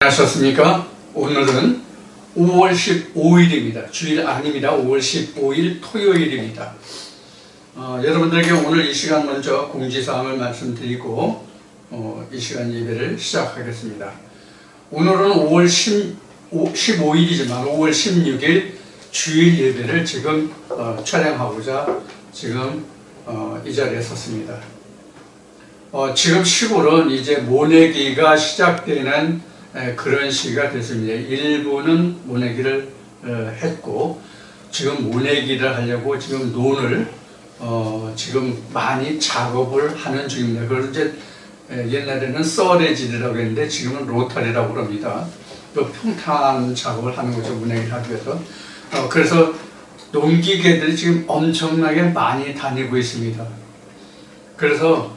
하셨습니까? 오늘은 5월 15일입니다. 주일 아닙니다. 5월 15일 토요일입니다. 여러분들에게 오늘 이 시간 먼저 공지사항을 말씀드리고 이 시간 예배를 시작하겠습니다. 오늘은 5월 15일이지만 5월 16일 주일 예배를 지금 촬영하고자 지금 이 자리에 섰습니다. 지금 시골은 이제 모내기가 시작되는 그런 시기가 됐습니다. 일부는 모내기를 했고 지금 모내기를 하려고 지금 논을 지금 많이 작업을 하는 중입니다. 그래서 이제 옛날에는 썰애질이라고 했는데 지금은 로타리라고 그럽니다. 또 평탄 작업을 하는 거죠. 모내기를 하기 위해서. 그래서 농기계들이 지금 엄청나게 많이 다니고 있습니다. 그래서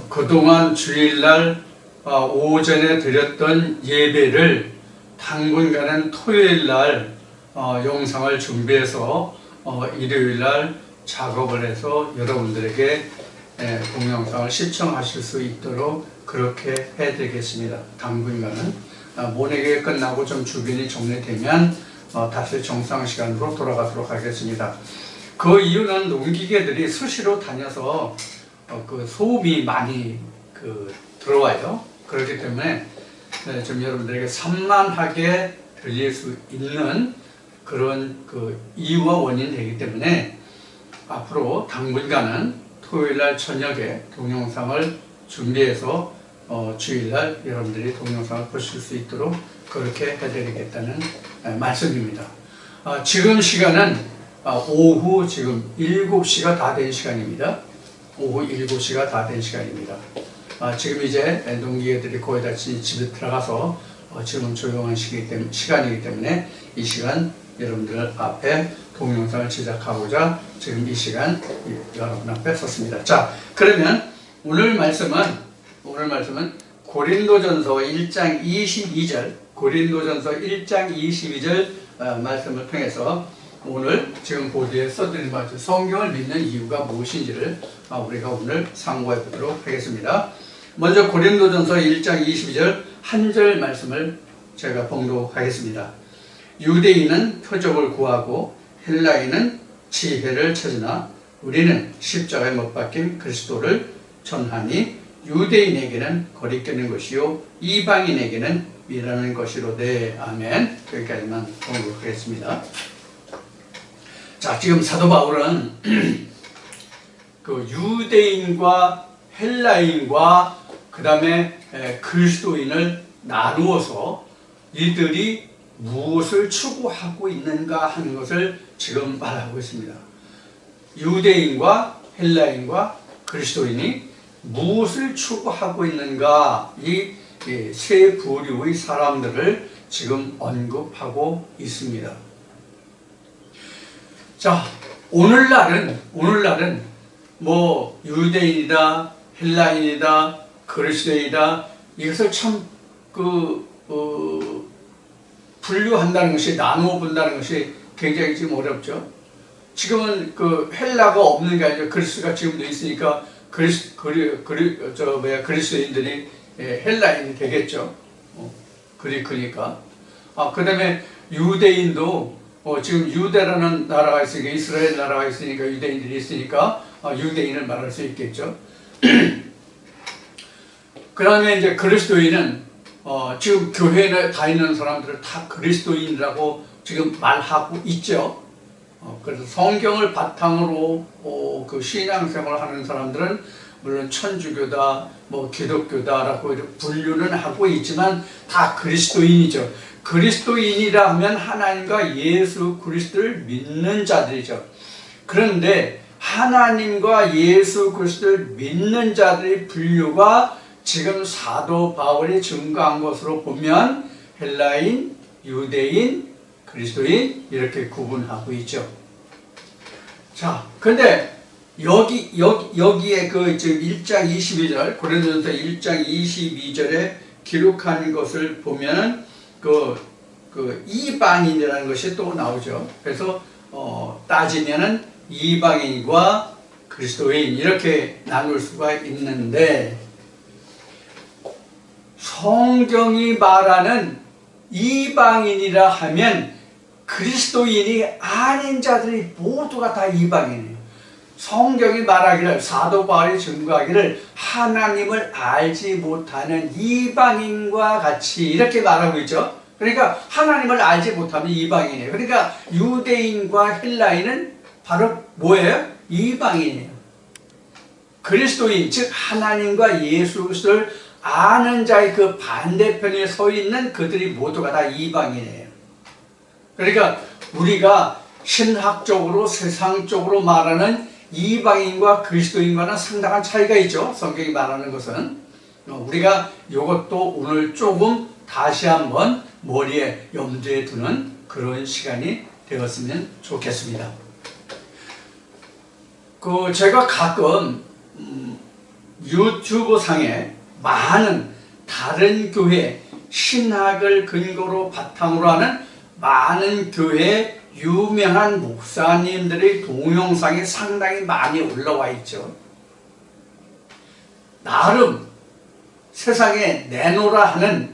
그동안 주일날 오전에 드렸던 예배를 당분간은 토요일날 영상을 준비해서 일요일날 작업을 해서 여러분들에게 동영상을 시청하실 수 있도록 그렇게 해드리겠습니다. 당분간은 모내기 끝나고 좀 주변이 정리되면 다시 정상 시간으로 돌아가도록 하겠습니다. 그 이유는 농기계들이 수시로 다녀서 그 소음이 많이 들어와요. 그렇기 때문에 좀 여러분들에게 산만하게 들릴 수 있는 그런 이유와 원인이 되기 때문에 앞으로 당분간은 토요일날 저녁에 동영상을 준비해서 주일날 여러분들이 동영상을 보실 수 있도록 그렇게 해드리겠다는 말씀입니다. 지금 시간은 오후 지금 7시가 다 된 시간입니다. 오후 7시가 다 된 시간입니다. 지금 이제 농기계들이 거의 다 집에 들어가서 지금 조용한 시간이기 때문에 이 시간 여러분들 앞에 동영상을 제작하고자 지금 이 시간 여러분 앞에 섰습니다. 자, 그러면 오늘 말씀은 고린도전서 1장 22절 말씀을 통해서 오늘 지금 보드에 써드린 바죠. 성경을 믿는 이유가 무엇인지를 우리가 오늘 상고해 보도록 하겠습니다. 먼저 고린도전서 1장 22절 한 절 말씀을 제가 봉독하겠습니다. 유대인은 표적을 구하고 헬라인은 지혜를 찾으나 우리는 십자가에 못 박힌 그리스도를 전하니 유대인에게는 거리끼는 것이요 이방인에게는 미라는 것이로되. 아멘. 여기까지만 봉독하겠습니다. 자, 지금 사도 바울은 그 유대인과 헬라인과 그 다음에 그리스도인을 나누어서 이들이 무엇을 추구하고 있는가 하는 것을 지금 말하고 있습니다. 유대인과 헬라인과 그리스도인이 무엇을 추구하고 있는가, 이 세 부류의 사람들을 지금 언급하고 있습니다. 자, 오늘날은 뭐 유대인이다, 헬라인이다, 그리스도인이다, 이것을 참 분류한다는 것이, 나누어 본다는 것이 굉장히 지금 어렵죠. 지금은 헬라가 없는 게 아니라 그리스도가 지금도 있으니까 그리스도인들이 헬라인이 되겠죠. 그러니까. 그 다음에 유대인도 지금 유대라는 나라가 있으니까, 이스라엘 나라가 있으니까, 유대인들이 있으니까 유대인을 말할 수 있겠죠. 그 다음에 이제 그리스도인은 지금 교회에 다니는 사람들을 다 그리스도인이라고 지금 말하고 있죠. 그래서 성경을 바탕으로 그 신앙생활을 하는 사람들은 물론 천주교다, 뭐 기독교다라고 분류는 하고 있지만 다 그리스도인이죠. 그리스도인이라 하면 하나님과 예수 그리스도를 믿는 자들이죠. 그런데 하나님과 예수 그리스도를 믿는 자들의 분류가 지금 사도 바울이 증거한 것으로 보면 헬라인, 유대인, 그리스도인 이렇게 구분하고 있죠. 자, 근데 여기에 그 1장 22절, 고린도전서 1장 22절에 기록한 것을 보면 이방인이라는 것이 또 나오죠. 그래서 따지면은 이방인과 그리스도인 이렇게 나눌 수가 있는데 성경이 말하는 이방인이라 하면 그리스도인이 아닌 자들이 모두가 다 이방인이에요. 성경이 말하기를, 사도 바울이 증거하기를 하나님을 알지 못하는 이방인과 같이 이렇게 말하고 있죠. 그러니까 하나님을 알지 못하면 이방인이에요. 그러니까 유대인과 헬라인은 바로 뭐예요? 이방인이에요. 그리스도인, 즉 하나님과 예수 그리스도를 아는 자의 그 반대편에 서 있는 그들이 모두가 다 이방인이에요. 그러니까 우리가 신학적으로 세상적으로 말하는 이방인과 그리스도인과는 상당한 차이가 있죠. 성경이 말하는 것은. 우리가 이것도 오늘 조금 다시 한번 머리에 염두에 두는 그런 시간이 되었으면 좋겠습니다. 제가 가끔 유튜브 상에 많은 다른 교회, 신학을 근거로 바탕으로 하는 많은 교회 유명한 목사님들의 동영상이 상당히 많이 올라와 있죠. 나름 세상에 내놓으라 하는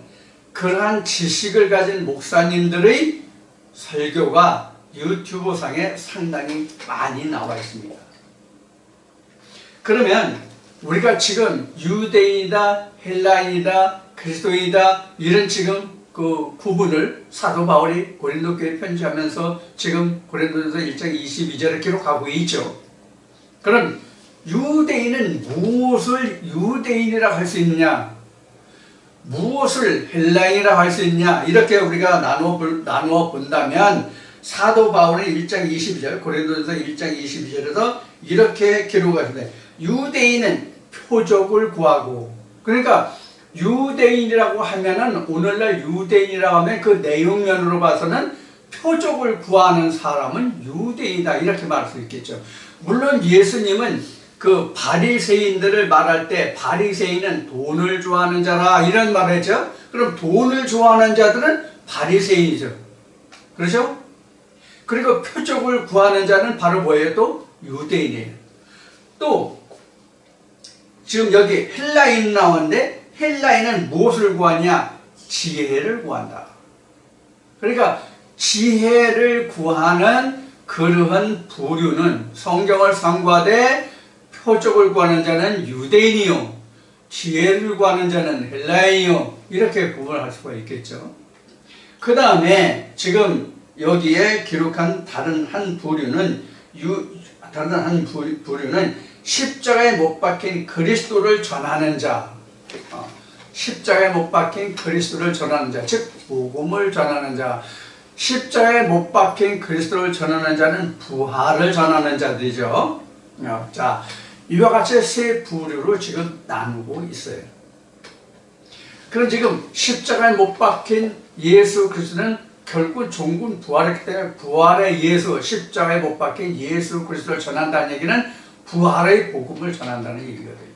그러한 지식을 가진 목사님들의 설교가 유튜브 상에 상당히 많이 나와 있습니다. 그러면 우리가 지금 유대인이다, 헬라인이다, 그리스도인이다 이런 지금 그 구분을 사도 바울이 고린도 교회에 편지하면서 지금 고린도전서 1장 22절에 기록하고 있죠. 그럼 유대인은 무엇을 유대인이라고 할 수 있느냐, 무엇을 헬라인이라고 할 수 있느냐, 이렇게 우리가 나누어 본다면 사도 바울은 1장 22절, 고린도전서 1장 22절에서 이렇게 기록하십니다. 유대인은 표적을 구하고, 그러니까 유대인이라고 하면은 오늘날 유대인이라고 하면 그 내용면으로 봐서는 표적을 구하는 사람은 유대인이다 이렇게 말할 수 있겠죠. 물론 예수님은 그 바리새인들을 말할 때 바리새인은 돈을 좋아하는 자라 이런 말을 했죠. 그럼 돈을 좋아하는 자들은 바리새인이죠. 그렇죠? 그리고 표적을 구하는 자는 바로 뭐예요? 또 유대인이에요. 또 지금 여기 헬라인 나오는데 헬라인은 무엇을 구하냐? 지혜를 구한다. 그러니까 지혜를 구하는 그러한 부류는 성경을 상고하되 표적을 구하는 자는 유대인이요 지혜를 구하는 자는 헬라인이요 이렇게 구분할 수가 있겠죠. 그 다음에 지금 여기에 기록한 다른 한 부류는 십자가에 못 박힌 그리스도를 전하는 자, 십자가에 못 박힌 그리스도를 전하는 자, 즉 복음을 전하는 자. 십자가에 못 박힌 그리스도를 전하는 자는 부활을 전하는 자들이죠. 자, 이와 같이 세 부류로 지금 나누고 있어요. 그럼 지금 십자가에 못 박힌 예수 그리스도는 결국 종군 부활했기 때문에 부활의 예수, 십자가에 못 박힌 예수 그리스도를 전한다는 얘기는 부활의 복음을 전한다는 얘기거든요.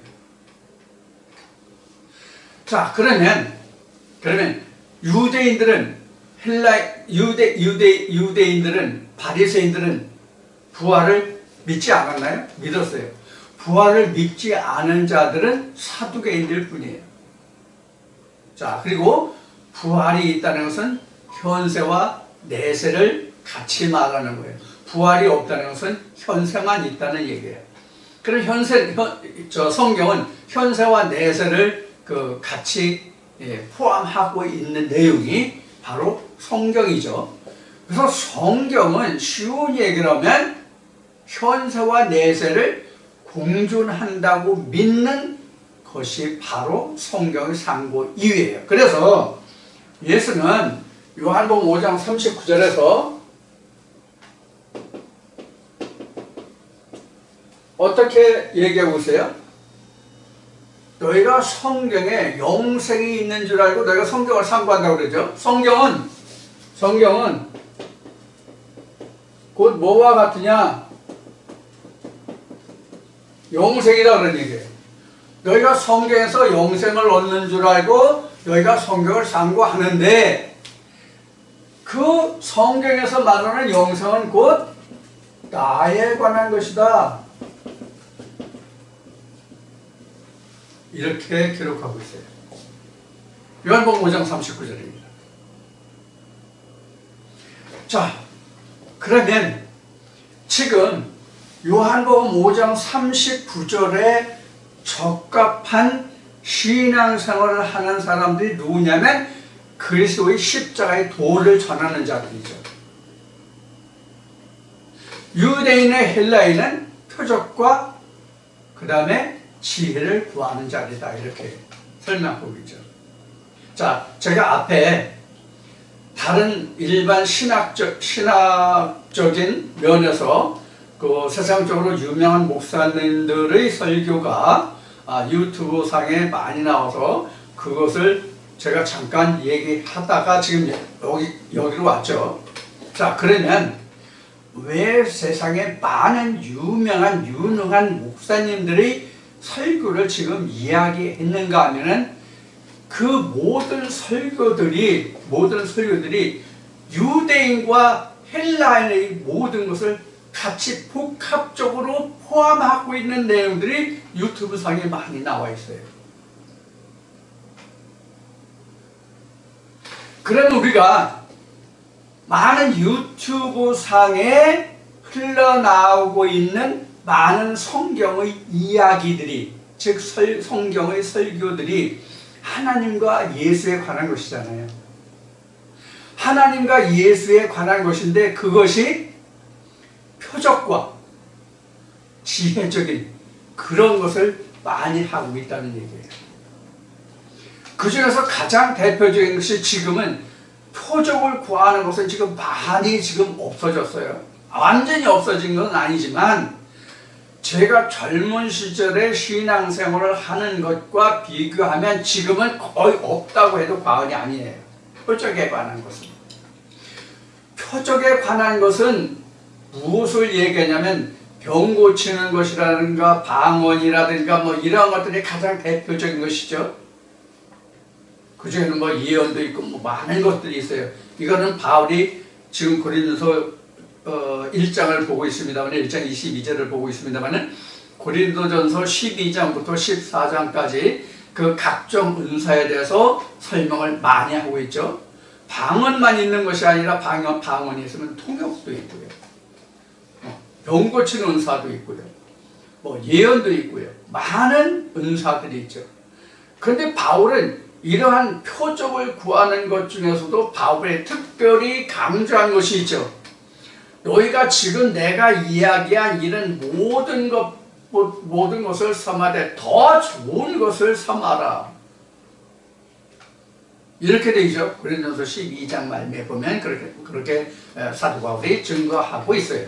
자, 그러면 유대인들은 유대인들은 바리새인들은 부활을 믿지 않았나요? 믿었어요. 부활을 믿지 않은 자들은 사두개인들 뿐이에요. 자, 그리고 부활이 있다는 것은 현세와 내세를 같이 말하는 거예요. 부활이 없다는 것은 현세만 있다는 얘기예요. 그럼 성경은 현세와 내세를 같이 포함하고 있는 내용이 바로 성경이죠. 그래서 성경은 쉬운 얘기를 하면 현세와 내세를 공존한다고 믿는 것이 바로 성경의 상고 이유예요. 그래서 예수는 요한복음 5장 39절에서 어떻게 얘기하고 있어요? 너희가 성경에 영생이 있는 줄 알고 너희가 성경을 상고한다고 그러죠. 성경은 곧 뭐와 같으냐? 영생이라 그런 얘기예요. 너희가 성경에서 영생을 얻는 줄 알고 너희가 성경을 상고하는데 그 성경에서 말하는 영생은 곧 나에 관한 것이다. 이렇게 기록하고 있어요. 요한복음 5장 39절입니다. 자, 그러면 지금 요한복음 5장 39절에 적합한 신앙생활을 하는 사람들이 누구냐면 그리스도의 십자가의 도를 전하는 자들이죠. 유대인의 헬라인은 표적과 그 다음에 지혜를 구하는 자리다, 이렇게 설명하고 있죠. 자, 제가 앞에 다른 일반 신학적인 면에서 그 세상적으로 유명한 목사님들의 설교가 유튜브 상에 많이 나와서 그것을 제가 잠깐 얘기하다가 지금 여기로 왔죠. 자, 그러면 왜 세상에 많은 유능한 목사님들의 설교를 지금 이야기했는가 하면은 그 모든 설교들이 유대인과 헬라인의 모든 것을 같이 복합적으로 포함하고 있는 내용들이 유튜브 상에 많이 나와 있어요. 그러면 우리가 많은 유튜브 상에 흘러나오고 있는 많은 성경의 이야기들이, 즉 성경의 설교들이 하나님과 예수에 관한 것이잖아요. 하나님과 예수에 관한 것인데 그것이 표적과 지혜적인 그런 것을 많이 하고 있다는 얘기예요. 그 중에서 가장 대표적인 것이 지금은 표적을 구하는 것은 지금 많이 없어졌어요. 완전히 없어진 건 아니지만 제가 젊은 시절에 신앙생활을 하는 것과 비교하면 지금은 거의 없다고 해도 과언이 아니에요. 표적에 관한 것은. 표적에 관한 것은 무엇을 얘기하냐면 병 고치는 것이라든가 방언이라든가 뭐 이런 것들이 가장 대표적인 것이죠. 그 중에는 뭐 예언도 있고 뭐 많은 것들이 있어요. 이거는 바울이 지금 고린도서 1장을 보고 있습니다만, 1장 22절을 보고 있습니다만, 고린도전서 12장부터 14장까지 그 각종 은사에 대해서 설명을 많이 하고 있죠. 방언만 있는 것이 아니라 방언이 있으면 통역도 있고요. 병 고치는 은사도 있고요. 뭐 예언도 있고요. 많은 은사들이 있죠. 그런데 바울은 이러한 표적을 구하는 것 중에서도 바울이 특별히 강조한 것이 있죠. 너희가 지금 내가 이야기한 이런 모든 것을 삼아되 더 좋은 것을 삼아라. 이렇게 되죠. 고린도서 12장 말미에 보면 그렇게 사도 바울이 증거하고 있어요.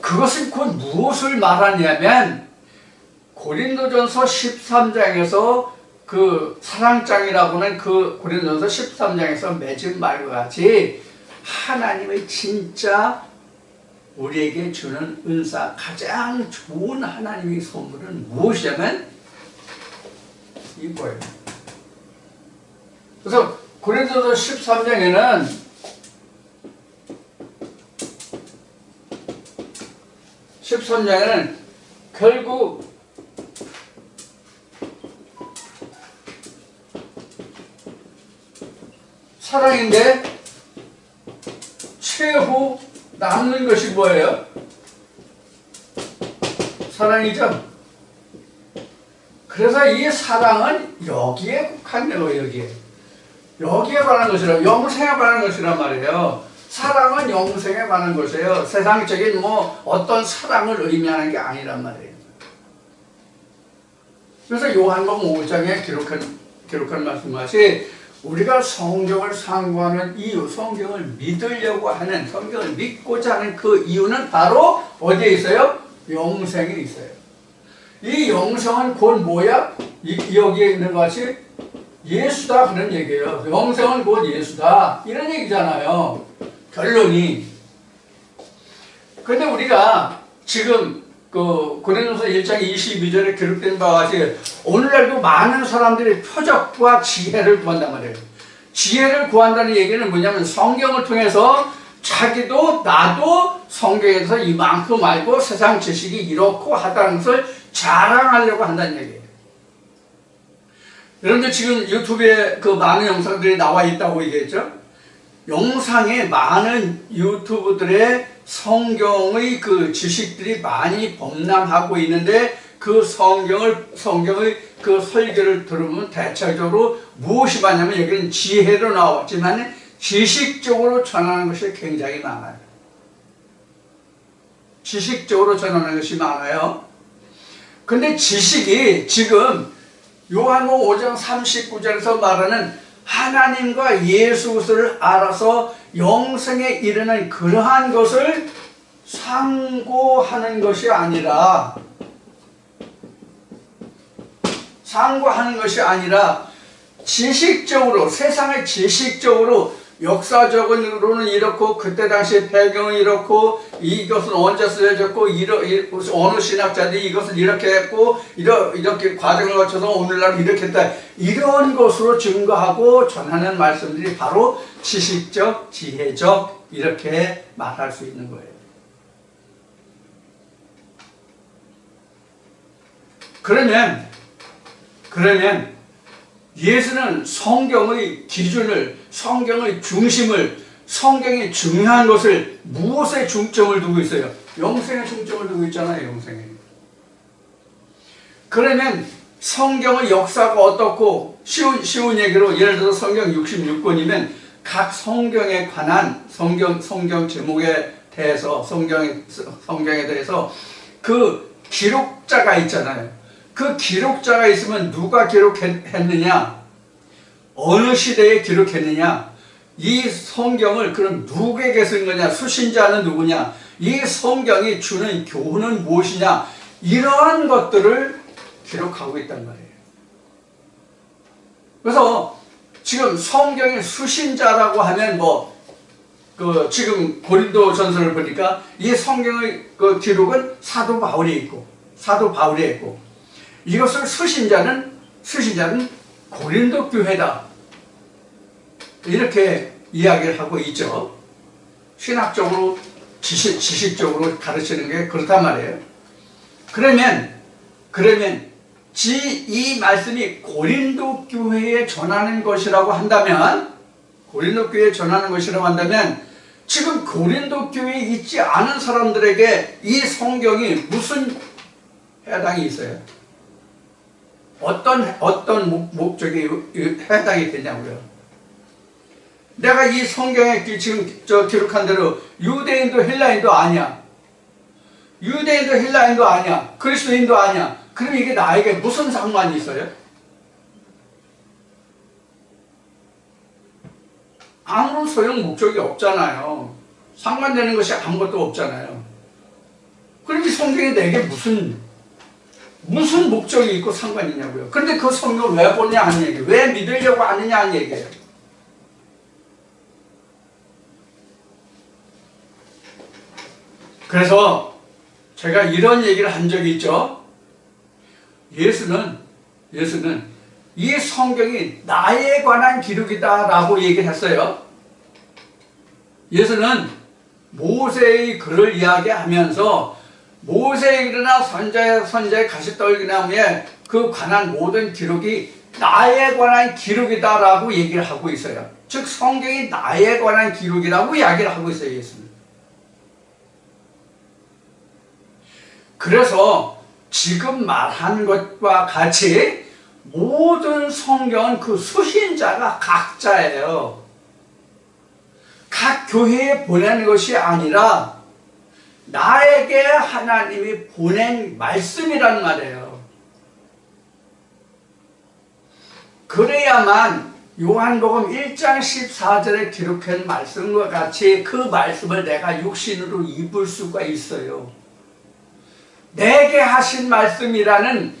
그것은 곧 무엇을 말하냐면 고린도전서 13장에서 그 사랑장이라고는 그 고린도전서 13장에서 맺은 말과 같이 하나님의 진짜 우리에게 주는 은사, 가장 좋은 하나님의 선물은 무엇이냐면 이거예요. 그래서 고린도서 13장에는 결국 사랑인데 최후 남는 것이 뭐예요? 사랑이죠. 그래서 이 사랑은 여기에 국한돼요. 여기에 관한 것이라, 영생에 관한 것이란 말이에요. 사랑은 영생에 관한 것이에요. 세상적인 뭐 어떤 사랑을 의미하는 게 아니란 말이에요. 그래서 요한복음 5장에 기록한 말씀같이 우리가 성경을 상고하는 이유, 성경을 믿으려고 하는, 성경을 믿고자 하는 그 이유는 바로 어디에 있어요? 영생에 있어요. 이 영생은 곧 뭐야? 여기에 있는 것 같이 예수다, 그런 얘기예요. 영생은 곧 예수다, 이런 얘기잖아요. 결론이. 그런데 우리가 지금 그 고린도서 1장 22절에 기록된 바와 같이 오늘날도 많은 사람들이 표적과 지혜를 구한단 말이에요. 지혜를 구한다는 얘기는 뭐냐면 성경을 통해서 자기도 나도 성경에서 이만큼 알고 세상 지식이 이렇고 하다는 것을 자랑하려고 한다는 얘기예요. 여러분들 지금 유튜브에 그 많은 영상들이 나와 있다고 얘기했죠? 영상에 많은 유튜브들의 성경의 그 지식들이 많이 범람하고 있는데 그 성경의 그 설교를 들으면 대체적으로 무엇이 많냐면 여기는 지혜로 나왔지만 지식적으로 전하는 것이 굉장히 많아요. 지식적으로 전하는 것이 많아요. 근데 지식이 지금 요한복음 5장 39절에서 말하는 하나님과 예수 그리스도를 알아서 영생에 이르는 그러한 것을 상고하는 것이 아니라 지식적으로, 세상의 지식적으로, 역사적으로는 이렇고 그때 당시 배경은 이렇고 이것은 언제 쓰여졌고 어느 신학자들이 이것을 이렇게 했고 이렇게 과정을 거쳐서 오늘날 이렇게 했다, 이런 것으로 증거하고 전하는 말씀들이 바로 지식적, 지혜적 이렇게 말할 수 있는 거예요. 그러면 예수는 성경의 기준을, 성경의 중심을, 성경의 중요한 것을 무엇에 중점을 두고 있어요? 영생에 중점을 두고 있잖아요. 영생에. 그러면 성경의 역사가 어떻고, 쉬운 얘기로 예를 들어서 성경 66권이면 각 성경에 관한 성경 제목에 대해서, 성경에 대해서 그 기록자가 있잖아요. 그 기록자가 있으면 누가 기록했느냐, 어느 시대에 기록했느냐, 이 성경을 그럼 누구에게 쓴 거냐, 수신자는 누구냐, 이 성경이 주는 교훈은 무엇이냐, 이러한 것들을 기록하고 있단 말이에요. 그래서 지금 성경의 수신자라고 하면 지금 고린도 전서를 보니까 이 성경의 그 기록은 사도 바울이 있고, 이것을 수신자는 고린도 교회다, 이렇게 이야기를 하고 있죠. 신학적으로, 지식적으로 가르치는 게 그렇단 말이에요. 그러면 이 말씀이 고린도 교회에 전하는 것이라고 한다면, 지금 고린도 교회에 있지 않은 사람들에게 이 성경이 무슨 해당이 있어요? 어떤 목적이 해당이 되냐고요. 내가 이 성경에 지금 기록한 대로 유대인도 헬라인도 아니야. 그리스도인도 아니야. 그럼 이게 나에게 무슨 상관이 있어요? 아무런 소용 목적이 없잖아요. 상관되는 것이 아무것도 없잖아요. 그럼 이 성경이 내게 무슨 목적이 있고 상관이 있냐고요. 그런데 그 성경을 왜 보냐 하는 얘기예요. 왜 믿으려고 하느냐 하는 얘기예요. 그래서 제가 이런 얘기를 한 적이 있죠. 예수는 이 성경이 나에 관한 기록이다 라고 얘기를 했어요. 예수는 모세의 글을 이야기하면서 모세의 일이나 선자의 가시떨기나무에 그 관한 모든 기록이 나에 관한 기록이다 라고 얘기를 하고 있어요. 즉 성경이 나에 관한 기록이라고 이야기를 하고 있어요. 예수는. 그래서 지금 말한 것과 같이 모든 성경은 그 수신자가 각자예요. 각 교회에 보내는 것이 아니라 나에게 하나님이 보낸 말씀이란 말이에요. 그래야만 요한복음 1장 14절에 기록한 말씀과 같이 그 말씀을 내가 육신으로 입을 수가 있어요. 내게 하신 말씀이라는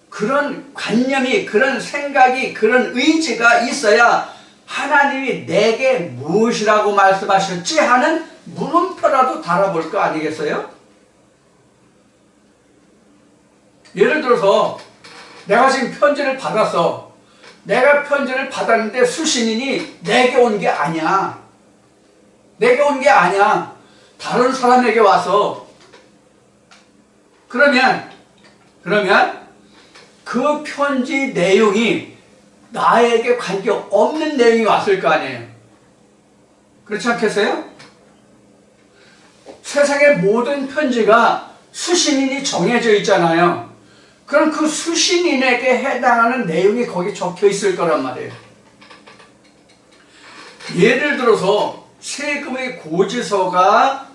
그런 관념이, 그런 생각이, 그런 의지가 있어야 하나님이 내게 무엇이라고 말씀하셨지 하는 물음표라도 달아볼 거 아니겠어요? 예를 들어서 내가 지금 편지를 받았어. 내가 편지를 받았는데 수신인이 내게 온 게 아니야. 다른 사람에게 와서. 그러면 그 편지 내용이 나에게 관계없는 내용이 왔을 거 아니에요. 그렇지 않겠어요? 세상의 모든 편지가 수신인이 정해져 있잖아요. 그럼 그 수신인에게 해당하는 내용이 거기 적혀 있을 거란 말이에요. 예를 들어서 세금의 고지서가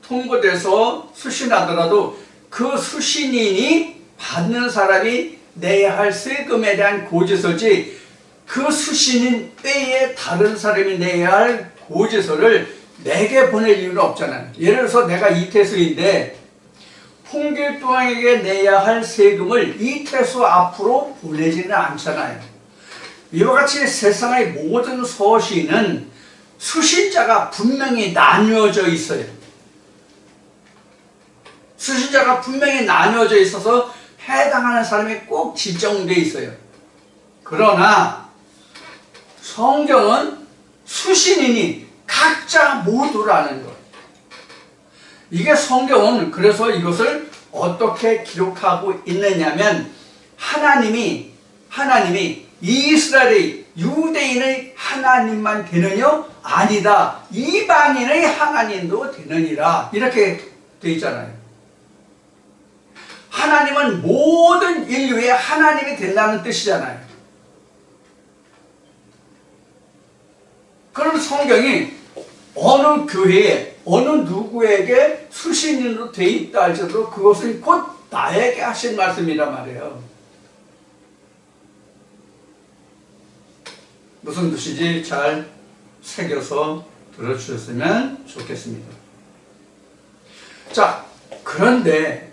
통보돼서 수신하더라도 그 수신인이 받는 사람이 내야 할 세금에 대한 고지서지 그 수신인 외에 다른 사람이 내야 할 고지서를 내게 보낼 이유는 없잖아요. 예를 들어서 내가 이태수인데 홍길동에게 내야 할 세금을 이태수 앞으로 보내지는 않잖아요. 이와 같이 세상의 모든 서신은 수신자가 분명히 나뉘어져 있어요. 수신자가 분명히 나뉘어져 있어서 해당하는 사람이 꼭 지정되어 있어요. 그러나 성경은 수신인이 각자 모두라는 것. 이게 성경은 그래서 이것을 어떻게 기록하고 있느냐면 하나님이 이스라엘의 유대인의 하나님만 되느냐? 아니다. 이방인의 하나님도 되느니라. 이렇게 되어 있잖아요. 하나님은 모든 인류의 하나님이 된다는 뜻이잖아요. 그럼 성경이 어느 교회에 어느 누구에게 수신인으로 되어 있다 할지라도 그것은 곧 나에게 하신 말씀이란 말이에요. 무슨 뜻인지 잘 새겨서 들어주셨으면 좋겠습니다. 자, 그런데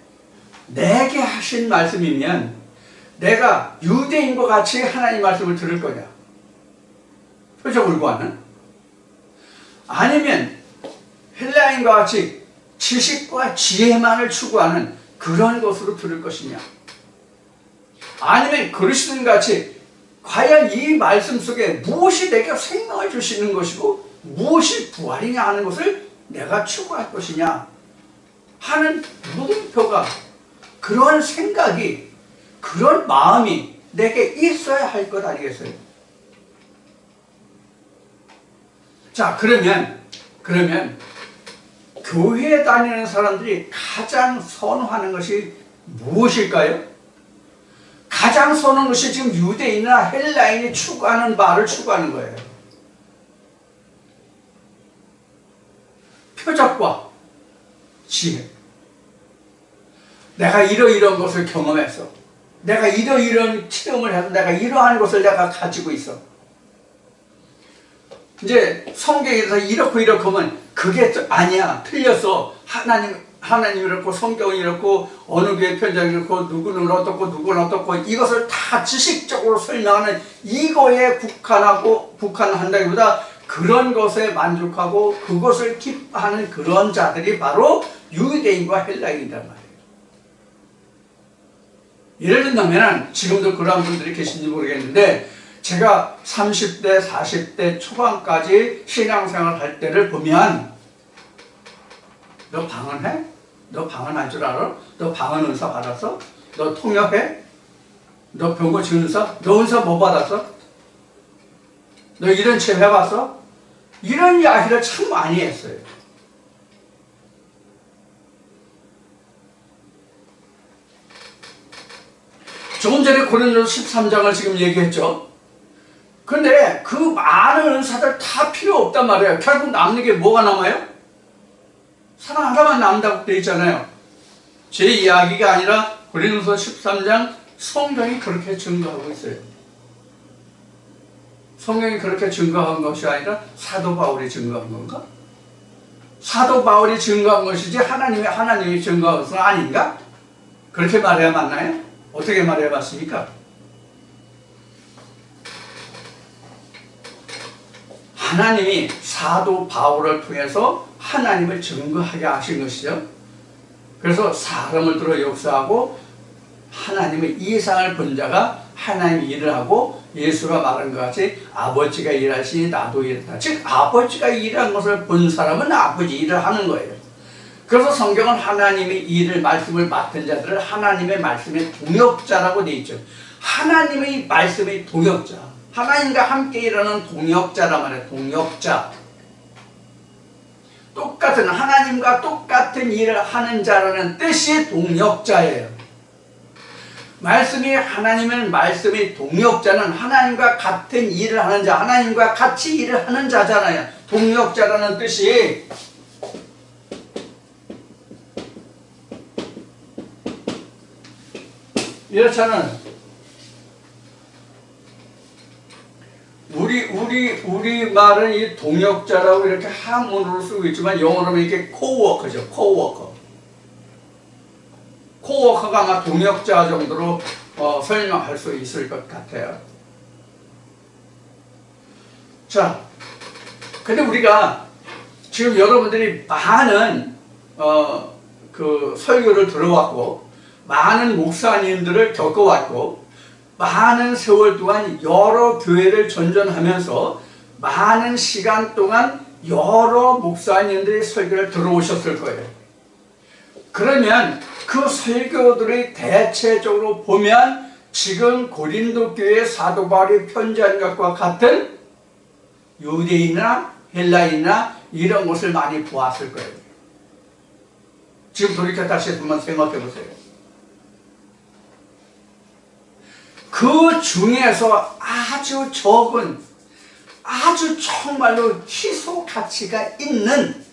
내게 하신 말씀이면 내가 유대인과 같이 하나님 말씀을 들을 거냐? 표적 울고 하는? 아니면 헬라인과 같이 지식과 지혜만을 추구하는 그런 것으로 들을 것이냐? 아니면 그리스도인과 같이 과연 이 말씀 속에 무엇이 내게 생명을 주시는 것이고 무엇이 부활이냐 하는 것을 내가 추구할 것이냐 하는 물음표가, 그런 생각이, 그런 마음이 내게 있어야 할 것 아니겠어요? 자, 그러면 교회에 다니는 사람들이 가장 선호하는 것이 무엇일까요? 가장 선호하는 것이 지금 유대인이나 헬라인이 추구하는 바를 추구하는 거예요. 표적과 지혜. 내가 이러이러한 것을 경험했어. 내가 이러이러한 체험을 해서 내가 이러한 것을 내가 가지고 있어. 이제 성경에서 이렇고 하면 그게 아니야. 틀렸어. 하나님 이렇고 성경은 이렇고 어느 교회 편장이 이렇고 누구는 어떻고 누구는 어떻고 이것을 다 지식적으로 설명하는 이거에 국한한다기보다 그런 것에 만족하고 그것을 기뻐하는 그런 자들이 바로 유대인과 헬라인이란 말이에요. 예를 든다면 지금도 그런 분들이 계신지 모르겠는데 제가 30대 40대 초반까지 신앙생활 할 때를 보면 너 방언해? 너 방언할 줄 알아? 너 방언 은사 받았어? 너 통역해? 너 병고치 은사? 너 은사 뭐 받았어? 너 이런 체험 해봤어? 이런 이야기를 참 많이 했어요. 조금 전에 고린도서 13장을 지금 얘기했죠. 근데 그 많은 은사들 다 필요 없단 말이에요. 결국 남는 게 뭐가 남아요? 사랑 하나만 남는다고 되어 있잖아요. 제 이야기가 아니라 고린도서 13장 성경이 그렇게 증거하고 있어요. 성경이 그렇게 증거한 것이 아니라 사도 바울이 증거한 건가? 사도 바울이 증거한 것이지 하나님이 증거한 것은 아닌가? 그렇게 말해야 맞나요? 어떻게 말해야 맞습니까? 하나님이 사도 바울을 통해서 하나님을 증거하게 하신 것이죠. 그래서 사람을 들어 역사하고 하나님의 이상을 본 자가 하나님의 일을 하고 예수가 말한 것 같이 아버지가 일하시니 나도 일한다. 즉 아버지가 일한 것을 본 사람은 아버지 일을 하는 거예요. 그래서 성경은 하나님의 일을 말씀을 맡은 자들을 하나님의 말씀의 동역자라고 되어 있죠. 하나님의 말씀의 동역자, 하나님과 함께 일하는 동역자란 말이에요. 동역자. 똑같은 하나님과 똑같은 일을 하는 자라는 뜻이 동역자예요. 말씀이 하나님의 말씀의 동역자는 하나님과 같은 일을 하는 자, 하나님과 같이 일을 하는 자잖아요. 동역자라는 뜻이 이렇잖아요. 우리 말은 이 동역자라고 이렇게 한문으로 쓰고 있지만 영어로는 이게 코워커죠. 코워커. 코워커가 아마 동역자 정도로 설명할 수 있을 것 같아요. 자, 근데 우리가 지금 여러분들이 많은 그 설교를 들어왔고 많은 목사님들을 겪어왔고 많은 세월 동안 여러 교회를 전전하면서 많은 시간 동안 여러 목사님들의 설교를 들어오셨을 거예요. 그러면 그 설교들이 대체적으로 보면 지금 고린도 교회 사도 바울이 편지한 것과 같은 유대인이나 헬라인이나 이런 것을 많이 보았을 거예요. 지금 돌이켜 다시 한번 생각해 보세요. 그 중에서 아주 적은, 아주 정말로 희소 가치가 있는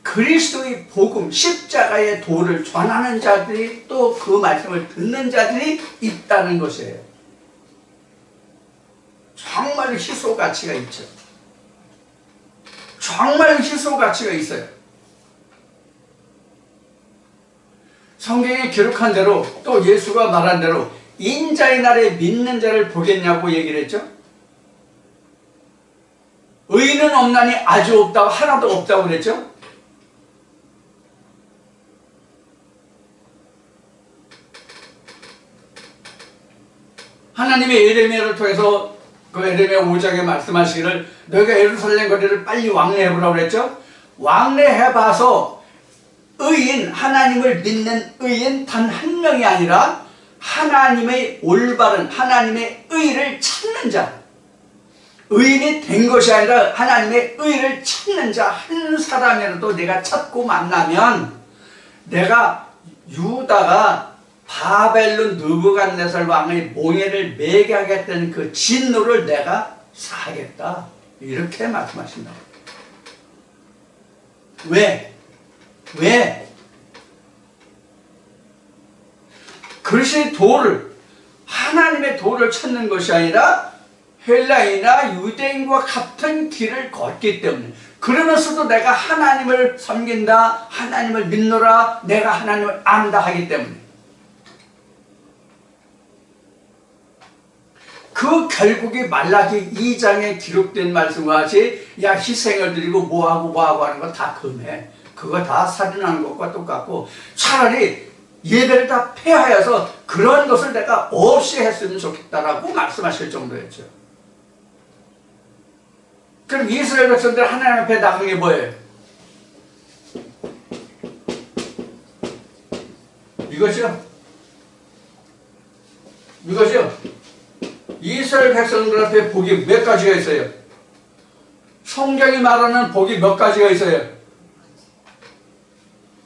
그리스도의 복음, 십자가의 도를 전하는 자들이 또 그 말씀을 듣는 자들이 있다는 것이에요. 정말 희소 가치가 있죠. 정말 희소 가치가 있어요. 성경에 기록한 대로 또 예수가 말한 대로 인자의 날에 믿는 자를 보겠냐고 얘기를 했죠. 의인은 없나니 아주 없다고, 하나도 없다고 그랬죠. 하나님의 예레미야를 통해서 그 예레미야 5장에 말씀하시기를 너희가 예루살렘 거리를 빨리 왕래해보라고 그랬죠. 왕래해봐서 의인, 하나님을 믿는 의인 단 한 명이 아니라 하나님의 올바른, 하나님의 의를 찾는 자, 의인이 된 것이 아니라 하나님의 의를 찾는 자 한 사람이라도 내가 찾고 만나면 내가 유다가 바벨론 느부갓네살 왕의 몽해를 매게 하겠다는 그 진노를 내가 사하겠다, 이렇게 말씀하신다. 왜? 그것이 도를, 하나님의 도를 찾는 것이 아니라 헬라인이나 유대인과 같은 길을 걷기 때문에, 그러면서도 내가 하나님을 섬긴다, 하나님을 믿노라, 내가 하나님을 안다 하기 때문에 그 결국이 말라기 2장에 기록된 말씀과 같이 야 희생을 드리고 뭐하고 하는 거 다 금해, 그거 다 살인하는 것과 똑같고 차라리 예배를 다 폐하여서 그런 것을 내가 없이 했으면 좋겠다라고 말씀하실 정도였죠. 그럼 이스라엘 백성들 하나님 앞에 나간 게 뭐예요? 이거죠. 이스라엘 백성들 앞에 복이 몇 가지가 있어요? 성경이 말하는 복이 몇 가지가 있어요?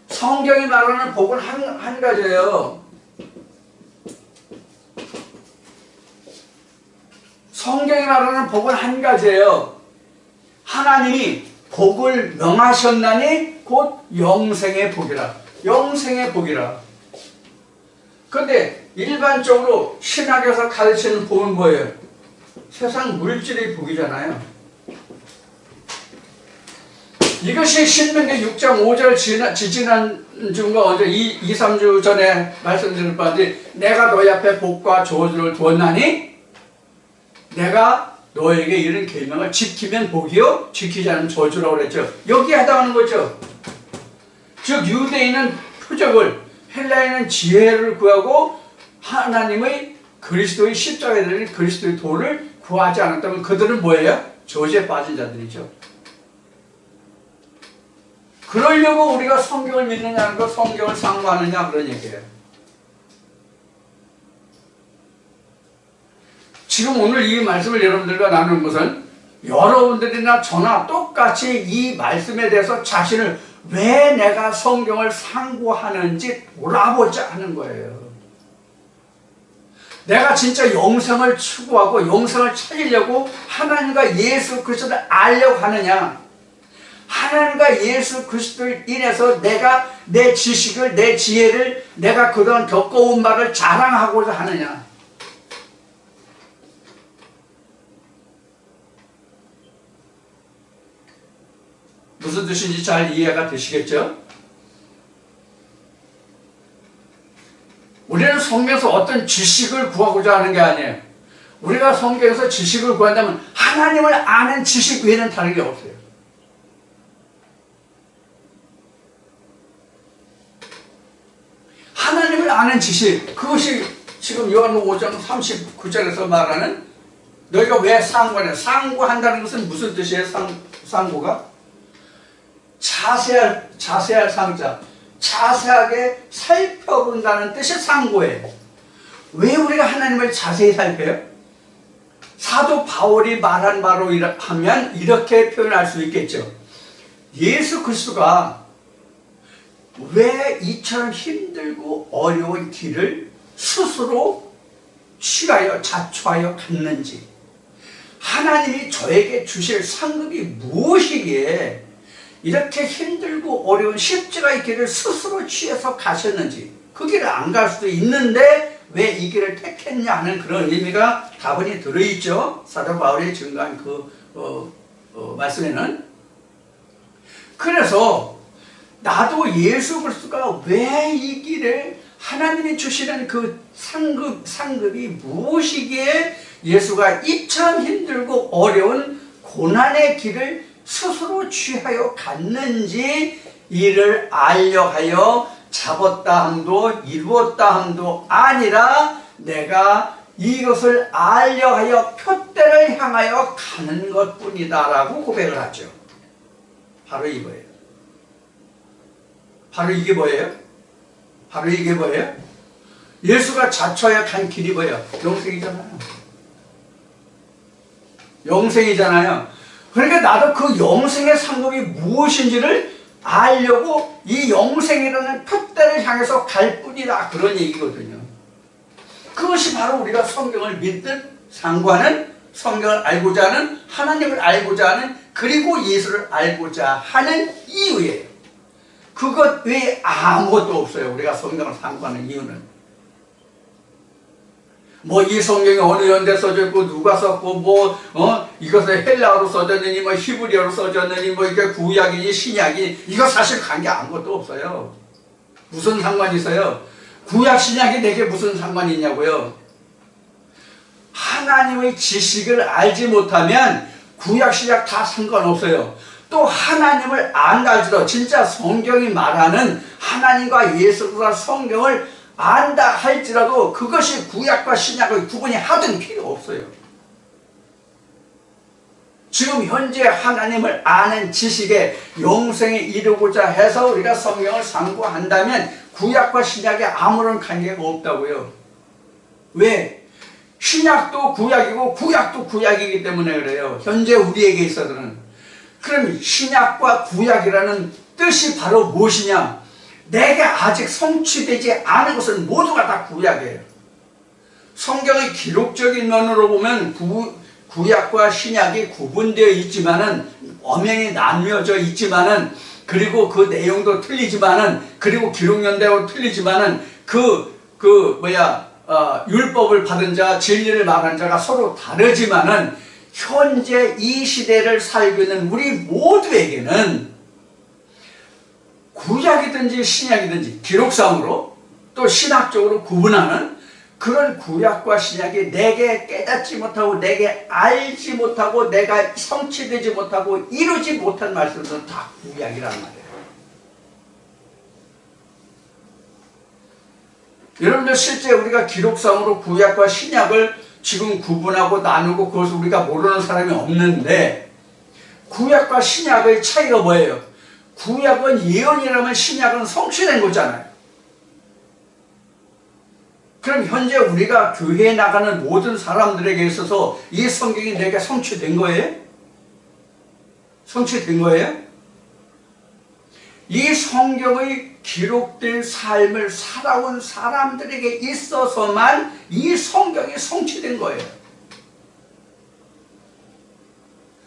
성경이 말하는 복은 한 가지예요. 성경이 말하는 복은 한 가지예요. 하나님이 복을 명하셨나니 곧 영생의 복이라. 영생의 복이라. 그런데 일반적으로 신학에서 가르치는 복은 뭐예요? 세상 물질의 복이잖아요. 이것이 신명기 6장 5절 지지난 주가 언제 2-3주 전에 말씀드릴 바인데 내가 너희 앞에 복과 저주를 두었나니 내가 너에게 이런 계명을 지키면 복이요 지키지 않으면 저주라고 그랬죠. 여기에 해당하는 거죠. 즉 유대인은 표적을, 헬라인은 지혜를 구하고 하나님의 그리스도의 십자가에 달린 그리스도의 도를 구하지 않았다면 그들은 뭐예요? 저주에 빠진 자들이죠. 그러려고 우리가 성경을 믿느냐는 거, 성경을 상고하느냐 그런 얘기예요. 지금 오늘 이 말씀을 여러분들과 나누는 것은 여러분들이나 저나 똑같이 이 말씀에 대해서 자신을 왜 내가 성경을 상고하는지 돌아보자 하는 거예요. 내가 진짜 영생을 추구하고 영생을 찾으려고 하나님과 예수 그리스도를 알려고 하느냐, 하나님과 예수 그리스도를 인해서 내가 내 지식을, 내 지혜를, 내가 그동안 겪어온 바를 자랑하고자 하느냐. 무슨 뜻인지 잘 이해가 되시겠죠? 우리는 성경에서 어떤 지식을 구하고자 하는 게 아니에요. 우리가 성경에서 지식을 구한다면 하나님을 아는 지식 외에는 다른 게 없어요. 하나님을 아는 지식, 그것이 지금 요한복음 5장 39절에서 말하는 너희가 왜 상고하냐. 상고한다는 것은 무슨 뜻이에요? 상고가? 자세할 상자, 자세하게 살펴본다는 뜻이 상고예요. 왜 우리가 하나님을 자세히 살펴요? 사도 바울이 말한 바로 하면 이렇게 표현할 수 있겠죠. 예수 그리스도가 왜 이처럼 힘들고 어려운 길을 스스로 취하여 자초하여 갔는지, 하나님이 저에게 주실 상급이 무엇이기에 이렇게 힘들고 어려운 십자가의 길을 스스로 취해서 가셨는지, 그 길을 안 갈 수도 있는데 왜 이 길을 택했냐 하는 그런 의미가 다분히 들어있죠. 사도 바울이 증거한 말씀에는. 그래서 나도 예수 그리스도가 왜 이 길을 하나님이 주시는 그 상급이 무엇이기에 예수가 이처럼 힘들고 어려운 고난의 길을 스스로 취하여 갔는지 이를 알려 하여 잡았다 함도 이루었다 함도 아니라 내가 이것을 알려 하여 표대를 향하여 가는 것뿐이다 라고 고백을 하죠. 바로 이거예요. 바로 이게 뭐예요? 바로 이게 뭐예요? 예수가 자초하여 간 길이 뭐예요? 영생이잖아요. 영생이잖아요. 그러니까 나도 그 영생의 상급이 무엇인지를 알려고 이 영생이라는 표대를 향해서 갈 뿐이다, 그런 얘기거든요. 그것이 바로 우리가 성경을 믿는, 상고하는, 성경을 알고자 하는, 하나님을 알고자 하는, 그리고 예수를 알고자 하는 이유예요. 그것 외에 아무것도 없어요. 우리가 성경을 상고하는 이유는. 이 성경이 어느 연대 써졌고 누가 썼고 이것을 헬라어로 써졌느니 히브리어로 써졌느니 이게 구약이니 신약이니 이거 사실 관계 아무것도 없어요. 무슨 상관이 있어요? 구약 신약이 내게 무슨 상관이 있냐고요. 하나님의 지식을 알지 못하면 구약 신약 다 상관없어요. 또 하나님을 안 알지도 진짜 성경이 말하는 하나님과 예수가 성경을 안다 할지라도 그것이 구약과 신약의 구분이 하든 필요 없어요. 지금 현재 하나님을 아는 지식에 영생에 이르고자 해서 우리가 성경을 상고한다면 구약과 신약에 아무런 관계가 없다고요. 왜? 신약도 구약이고 구약도 구약이기 때문에 그래요. 현재 우리에게 있어서는. 그럼 신약과 구약이라는 뜻이 바로 무엇이냐? 내가 아직 성취되지 않은 것은 모두가 다 구약이에요. 성경의 기록적인 면으로 보면 구약과 신약이 구분되어 있지만은, 엄연히 나뉘어져 있지만은, 그리고 그 내용도 틀리지만은, 그리고 기록연대로 틀리지만은, 율법을 받은 자, 진리를 말하는 자가 서로 다르지만은, 현재 이 시대를 살고 있는 우리 모두에게는 구약이든지 신약이든지 기록상으로 또 신학적으로 구분하는 그런 구약과 신약이 내게 깨닫지 못하고 내게 알지 못하고 내가 성취되지 못하고 이루지 못한 말씀은 다 구약이란 말이에요. 여러분들 실제 우리가 기록상으로 구약과 신약을 지금 구분하고 나누고 그것을 우리가 모르는 사람이 없는데, 구약과 신약의 차이가 뭐예요? 구약은 예언이라면 신약은 성취된 거잖아요. 그럼 현재 우리가 교회에 나가는 모든 사람들에게 있어서 이 성경이 내게 성취된 거예요? 성취된 거예요? 이 성경의 기록된 삶을 살아온 사람들에게 있어서만 이 성경이 성취된 거예요.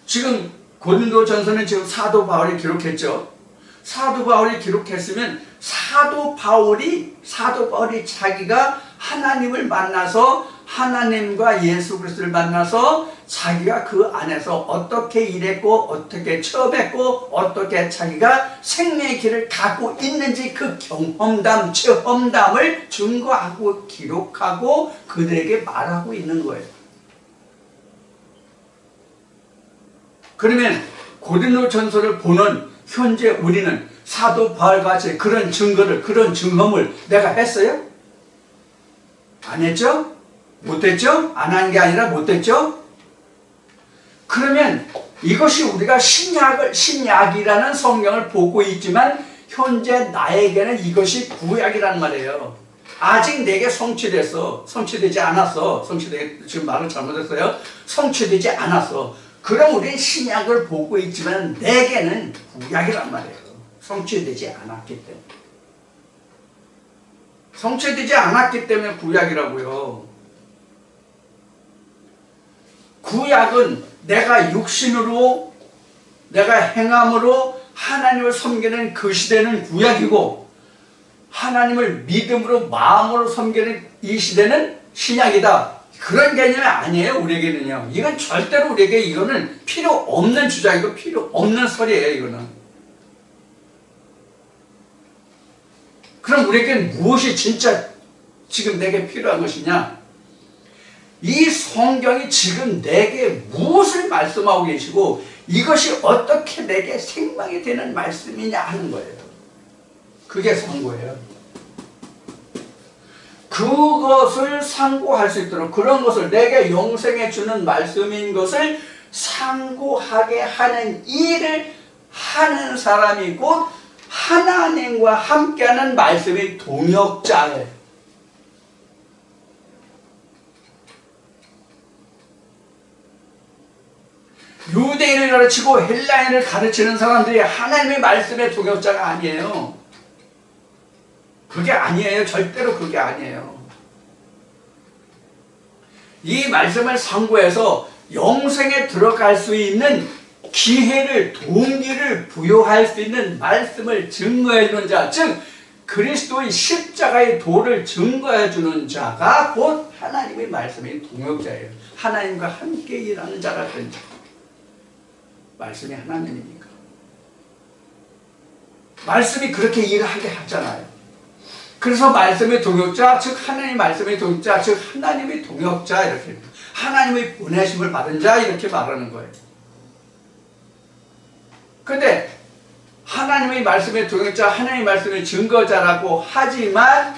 지금 고린도전서는 지금 사도 바울이 기록했죠. 사도 바울이 기록했으면 사도 바울이 자기가 하나님을 만나서 하나님과 예수 그리스도를 만나서 자기가 그 안에서 어떻게 일했고 어떻게 처음했고 어떻게 자기가 생명의 길을 갖고 있는지 그 체험담을 증거하고 기록하고 그들에게 말하고 있는 거예요. 그러면 고린도전서를 보는 현재 우리는 사도 바울같이 그런 증거를, 그런 증험을 내가 했어요? 안 했죠? 못했죠? 안 한 게 아니라 못했죠? 그러면 이것이 우리가 신약이라는 성경을 보고 있지만 현재 나에게는 이것이 구약이란 말이에요. 아직 내게 성취되지 않았어. 지금 말을 잘못했어요. 성취되지 않았어. 그럼 우리는 신약을 보고 있지만 내게는 구약이란 말이에요. 성취되지 않았기 때문에. 성취되지 않았기 때문에 구약이라고요. 구약은 내가 육신으로, 내가 행함으로 하나님을 섬기는 그 시대는 구약이고, 하나님을 믿음으로 마음으로 섬기는 이 시대는 신약이다. 그런 개념이 아니에요, 우리에게는요. 이건 절대로 우리에게 이거는 필요 없는 주장이고 필요 없는 소리예요, 이거는. 그럼 우리에게는 무엇이 진짜 지금 내게 필요한 것이냐? 이 성경이 지금 내게 무엇을 말씀하고 계시고 이것이 어떻게 내게 생명이 되는 말씀이냐 하는 거예요. 그게 선고예요. 그것을 상고할 수 있도록 그런 것을 내게 영생에 주는 말씀인 것을 상고하게 하는 일을 하는 사람이 곧 하나님과 함께하는 말씀의 동역자예요. 유대인을 가르치고 헬라인을 가르치는 사람들이 하나님의 말씀의 동역자가 아니에요. 그게 아니에요. 절대로 그게 아니에요. 이 말씀을 상고해서 영생에 들어갈 수 있는 기회를, 동기를 부여할 수 있는 말씀을 증거해 주는 자, 즉 그리스도의 십자가의 도를 증거해 주는 자가 곧 하나님의 말씀의 동역자예요. 하나님과 함께 일하는 자라든지. 말씀이 하나님이니까. 말씀이 그렇게 일하게 하잖아요. 그래서 말씀의 동역자, 즉 하나님의 말씀의 동역자, 즉 하나님의 동역자 이렇게 하나님의 보내심을 받은 자 이렇게 말하는 거예요. 그런데 하나님의 말씀의 동역자, 하나님의 말씀의 증거자라고 하지만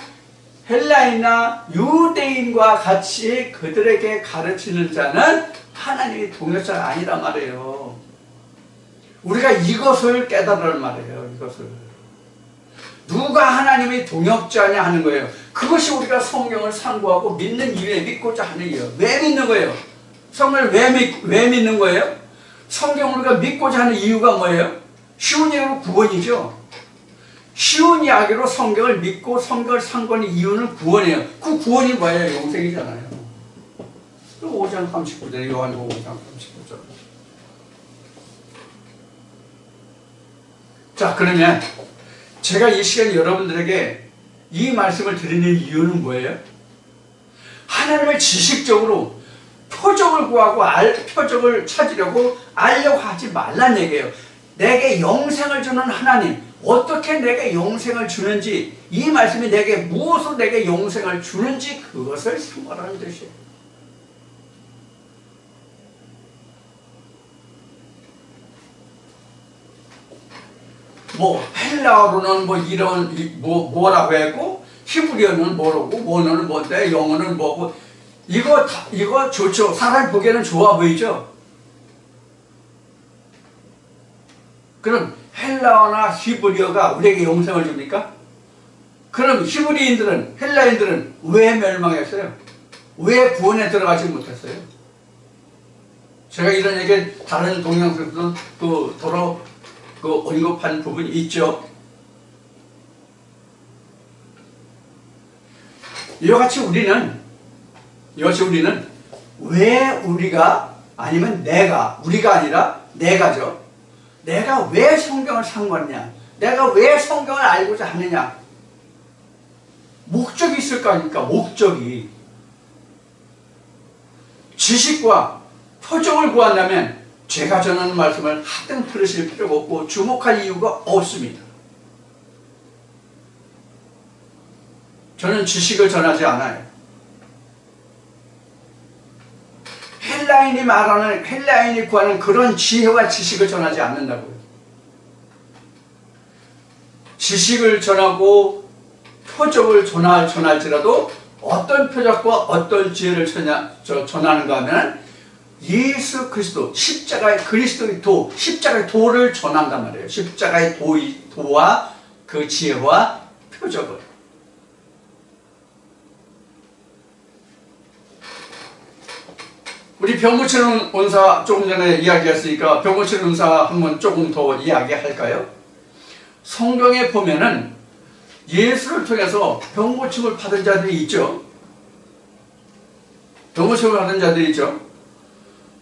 헬라인이나 유대인과 같이 그들에게 가르치는 자는 하나님의 동역자가 아니란 말이에요. 우리가 이것을 깨달으란 말이에요. 이것을. 누가 하나님의 동역자냐 하는 거예요. 그것이 우리가 성경을 상고하고 믿는 이유에 믿고자 하는 이유. 왜 믿는 거예요? 성경을 왜 믿는 거예요? 성경을 우리가 믿고자 하는 이유가 뭐예요? 쉬운 이야기로 구원이죠. 쉬운 이야기로 성경을 믿고 성경을 상고하는 이유는 구원이에요. 그 구원이 뭐예요? 영생이잖아요. 5장 39절, 요한복음 5장 39절. 자, 그러면 제가 이 시간 여러분들에게 이 말씀을 드리는 이유는 뭐예요? 하나님을 지식적으로 표적을 구하고 표적을 찾으려고 알려고 하지 말란 얘기예요. 내게 영생을 주는 하나님, 어떻게 내게 영생을 주는지, 이 말씀이 내게 무엇으로 내게 영생을 주는지 그것을 상고하라는 뜻이에요. 뭐 헬라어로는 뭐 이런 뭐라고 했고 히브리어는 뭐라고 원어는 뭔데 영어는 뭐고 이거 좋죠. 사람 보기에는 좋아 보이죠. 그럼 헬라어나 히브리어가 우리에게 영생을 줍니까? 그럼 히브리인들은, 헬라인들은 왜 멸망했어요? 왜 구원에 들어가지 못했어요? 제가 이런 얘기 다른 동영상에서도 또 더러 언급한 부분이 있죠. 이와 같이 우리는 왜 우리가, 아니면 우리가 아니라 내가죠. 내가 왜 성경을 상고하느냐? 내가 왜 성경을 알고자 하느냐? 목적이 있을 거 아닙니까? 목적이. 지식과 표적을 구한다면 제가 전하는 말씀을 하등 들으실 필요가 없고 주목할 이유가 없습니다. 저는 지식을 전하지 않아요. 헬라인이 구하는 그런 지혜와 지식을 전하지 않는다고요. 지식을 전하고 표적을 전할지라도 어떤 표적과 어떤 지혜를 전하는가 하면 예수 그리스도, 십자가의 그리스도의 도, 십자가의 도를 전한단 말이에요. 십자가의 도와 그 지혜와 표적을. 우리 병고치는 은사 조금 전에 이야기했으니까 병고치는 은사 한번 조금 더 이야기할까요? 성경에 보면은 예수를 통해서 병고침을 받은 자들이 있죠. 병고침을 받은 자들이 있죠.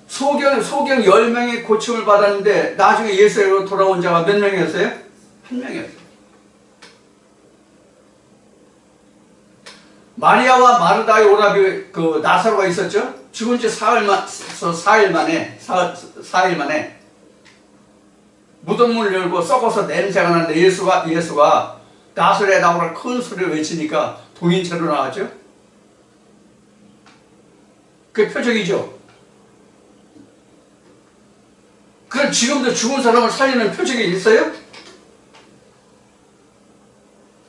소경 10명이 고침을 받았는데 나중에 예수에게로 돌아온 자가 몇 명이었어요? 한 명이었어요. 마리아와 마르다의 오라비 나사로가 있었죠. 죽은 지 4일 만에 무덤문을 열고 썩어서 냄새가 나는데 예수가 나사로에 나오라 큰 소리를 외치니까 동인체로 나왔죠. 그게 표적이죠. 그럼 지금도 죽은 사람을 살리는 표적이 있어요?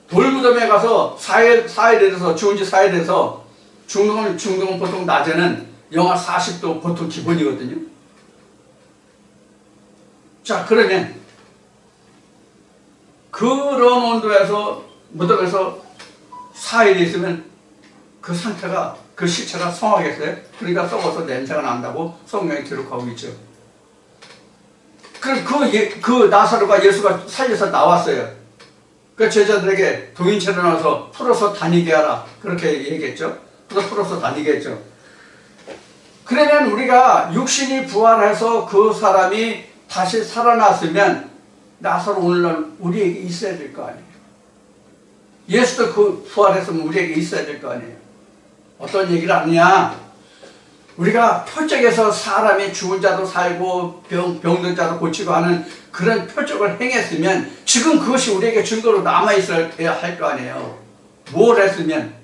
돌무덤에 가서 4일 돼서 죽은 지 4일 돼서 중동은 보통 낮에는 영하 40도 보통 기본이거든요. 자, 그러면 그런 온도에서 무덤에서 4일 있으면 그 상태가, 그 시체가 성하겠어요? 그러니까 썩어서 냄새가 난다고 성경에 기록하고 있죠. 그럼 그 나사로가 예수가 살려서 나왔어요. 그 제자들에게 동인체로 나와서 풀어서 다니게 하라. 그렇게 얘기했죠. 풀어서 다니게 했죠. 그러면 우리가 육신이 부활해서 그 사람이 다시 살아났으면 나사로 오늘날 우리에게 있어야 될 거 아니에요. 예수도 그 부활했으면 우리에게 있어야 될 거 아니에요. 어떤 얘기를 하느냐? 우리가 표적에서 사람이 죽은 자도 살고 병든 자도 고치고 하는 그런 표적을 행했으면 지금 그것이 우리에게 증거로 남아있어야 할 거 아니에요. 뭘 했으면?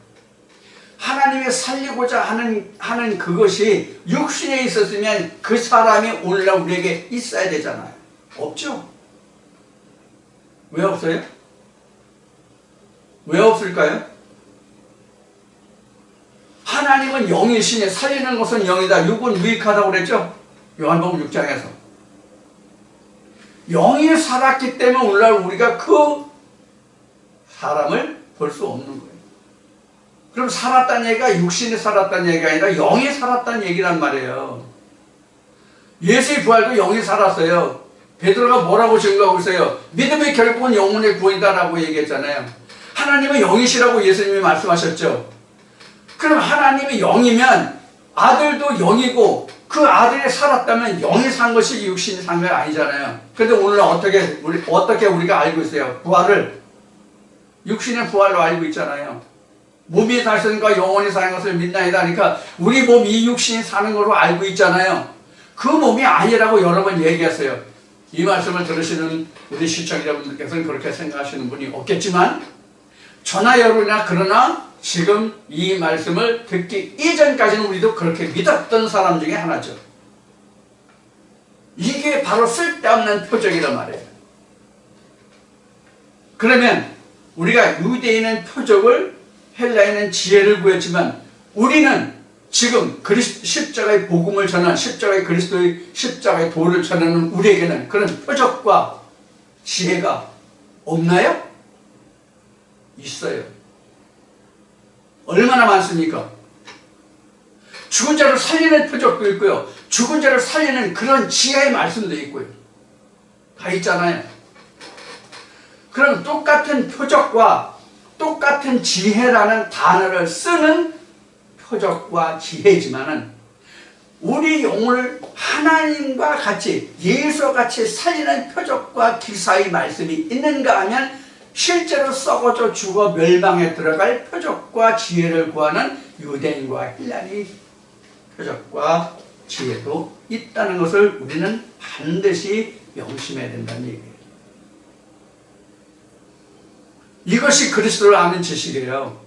하나님이 살리고자 하는 그것이 육신에 있었으면 그 사람이 오늘날 우리에게 있어야 되잖아요. 없죠? 왜 없어요? 왜 없을까요? 하나님은 영이시니 살리는 것은 영이다. 육은 무익하다고 그랬죠? 요한복음 6장에서. 영이 살았기 때문에 오늘날 우리가 그 사람을 볼 수 없는 거예요. 그럼 살았다는 얘기가 육신이 살았다는 얘기가 아니라 영이 살았다는 얘기란 말이에요. 예수의 부활도 영이 살았어요. 베드로가 뭐라고 증거하고 있어요? 믿음이 결국은 영혼의 구원이다라고 얘기했잖아요. 하나님은 영이시라고 예수님이 말씀하셨죠. 그럼 하나님이 영이면 아들도 영이고 그 아들이 살았다면 영이 산 것이 육신이 산 게 아니잖아요. 그런데 오늘 어떻게 우리가 알고 있어요? 부활을 육신의 부활로 알고 있잖아요. 몸이 다시니까 영혼이 사는 것을 믿나이다 하니까 우리 몸이 이 육신이 사는 걸로 알고 있잖아요. 그 몸이 아니라고 여러 번 얘기했어요. 이 말씀을 들으시는 우리 시청자분들께서는 그렇게 생각하시는 분이 없겠지만 저나 여러분이나 그러나 지금 이 말씀을 듣기 이전까지는 우리도 그렇게 믿었던 사람 중에 하나죠. 이게 바로 쓸데없는 표적이란 말이에요. 그러면 우리가 유대인은 표적을, 헬라인은 지혜를 구했지만 우리는 지금 십자가의 복음을 전한, 십자가의 그리스도의 십자가의 도를 전하는 우리에게는 그런 표적과 지혜가 없나요? 있어요. 얼마나 많습니까? 죽은 자를 살리는 표적도 있고요. 죽은 자를 살리는 그런 지혜의 말씀도 있고요. 다 있잖아요. 그럼 똑같은 표적과 똑같은 지혜라는 단어를 쓰는 표적과 지혜지만은 우리 영혼을 하나님과 같이 예수와 같이 살리는 표적과 기사의 말씀이 있는가 하면 실제로 썩어져 죽어 멸망에 들어갈 표적과 지혜를 구하는 유대인과 헬라니 표적과 지혜도 있다는 것을 우리는 반드시 명심해야 된다는 얘기예요. 이것이 그리스도를 아는 지식이에요.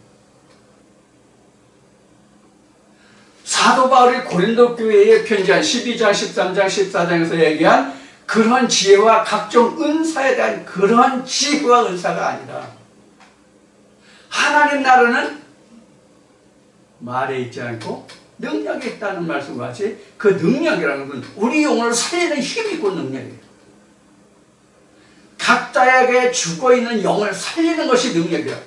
사도 바울이 고린도 교회에 편지한 12장, 13장, 14장에서 얘기한 그런 지혜와 각종 은사에 대한 그런 지혜와 은사가 아니라 하나님 나라는 말에 있지 않고 능력이 있다는 말씀과 같이 그 능력이라는 건 우리 영혼을 살리는 힘이 있고 능력이에요. 각자에게 죽어있는 영을 살리는 것이 능력이라고.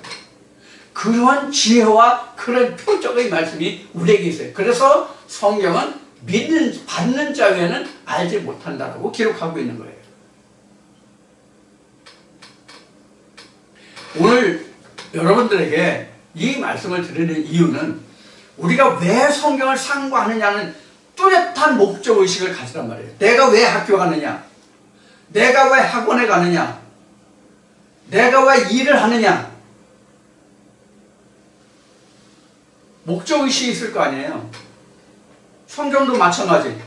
그런 지혜와 그런 표적의 말씀이 우리에게 있어요. 그래서 성경은 받는 자 외에는 알지 못한다고 기록하고 있는 거예요. 오늘 여러분들에게 이 말씀을 드리는 이유는 우리가 왜 성경을 상고하느냐는 뚜렷한 목적의식을 가지란 말이에요. 내가 왜 학교 가느냐? 내가 왜 학원에 가느냐? 내가 왜 일을 하느냐? 목적의식이 있을 거 아니에요. 성경도 마찬가지.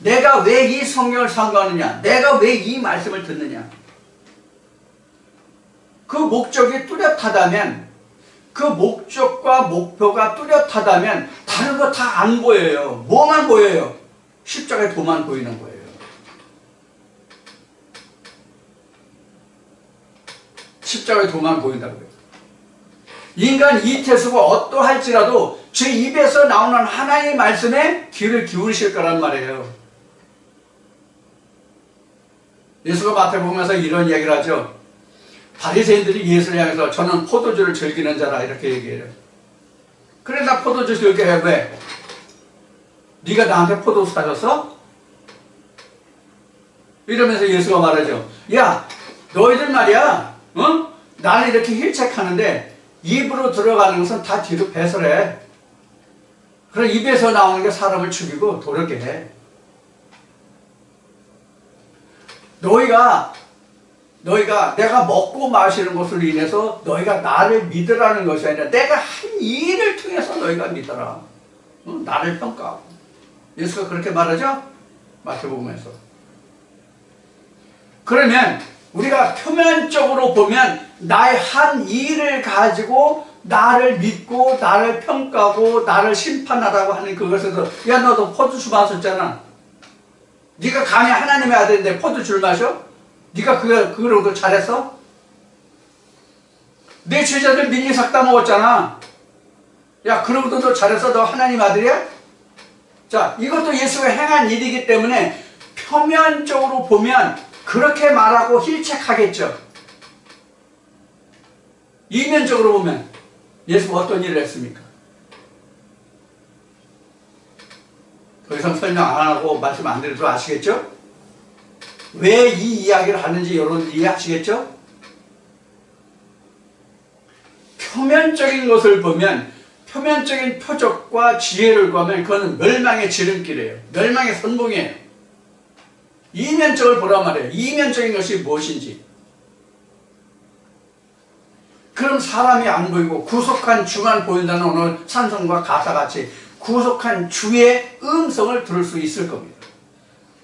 내가 왜 이 성경을 상고하느냐? 내가 왜 이 말씀을 듣느냐? 그 목적이 뚜렷하다면, 그 목적과 목표가 뚜렷하다면 다른 거 다 안 보여요. 뭐만 보여요? 십자가의 도만 보이는 거예요. 십자가의 도만 보인다고요. 인간 이태수가 어떠할지라도 제 입에서 나오는 하나님의 말씀에 귀를 기울이실 거란 말이에요. 예수가 마태복음에서 이런 얘기를 하죠. 바리새인들이 예수를 향해서 저는 포도주를 즐기는 자라 이렇게 얘기해요. 그래 나 포도주 즐겨해. 왜? 네가 나한테 포도주 사줬어? 이러면서 예수가 말하죠. 야 너희들 말이야 나는 이렇게 힐책하는데 입으로 들어가는 것은 다 뒤로 배설해. 그럼 입에서 나오는 게 사람을 죽이고 도르게 해. 너희가 내가 먹고 마시는 것으로 인해서 너희가 나를 믿으라는 것이 아니라 내가 한 일을 통해서 너희가 믿어라. 나를 평가하고. 예수가 그렇게 말하죠? 마태복음에서. 그러면 우리가 표면적으로 보면 나의 한 일을 가지고 나를 믿고 나를 평가하고 나를 심판하라고 하는 그것에서 야 너도 포도주 마셨잖아. 네가 감히 하나님의 아들인데 포도주를 마셔? 네가 그러고 잘했어? 내 제자들 밀리 삭다 먹었잖아. 야 그러고도 너 잘했어? 너 하나님 아들이야? 자 이것도 예수가 행한 일이기 때문에 표면적으로 보면 그렇게 말하고 힐책하겠죠. 이면적으로 보면 예수가 어떤 일을 했습니까? 더 이상 설명 안 하고 말씀 안 드려도 아시겠죠? 왜 이 이야기를 하는지 여러분 이해하시겠죠? 표면적인 것을 보면 표면적인 표적과 지혜를 구하면 그거는 멸망의 지름길이에요. 멸망의 선봉이에요. 이면적을 보란 말이에요. 이면적인 것이 무엇인지. 그럼 사람이 안 보이고 구속한 주만 보인다는 오늘 찬송과 가사같이 구속한 주의 음성을 들을 수 있을 겁니다.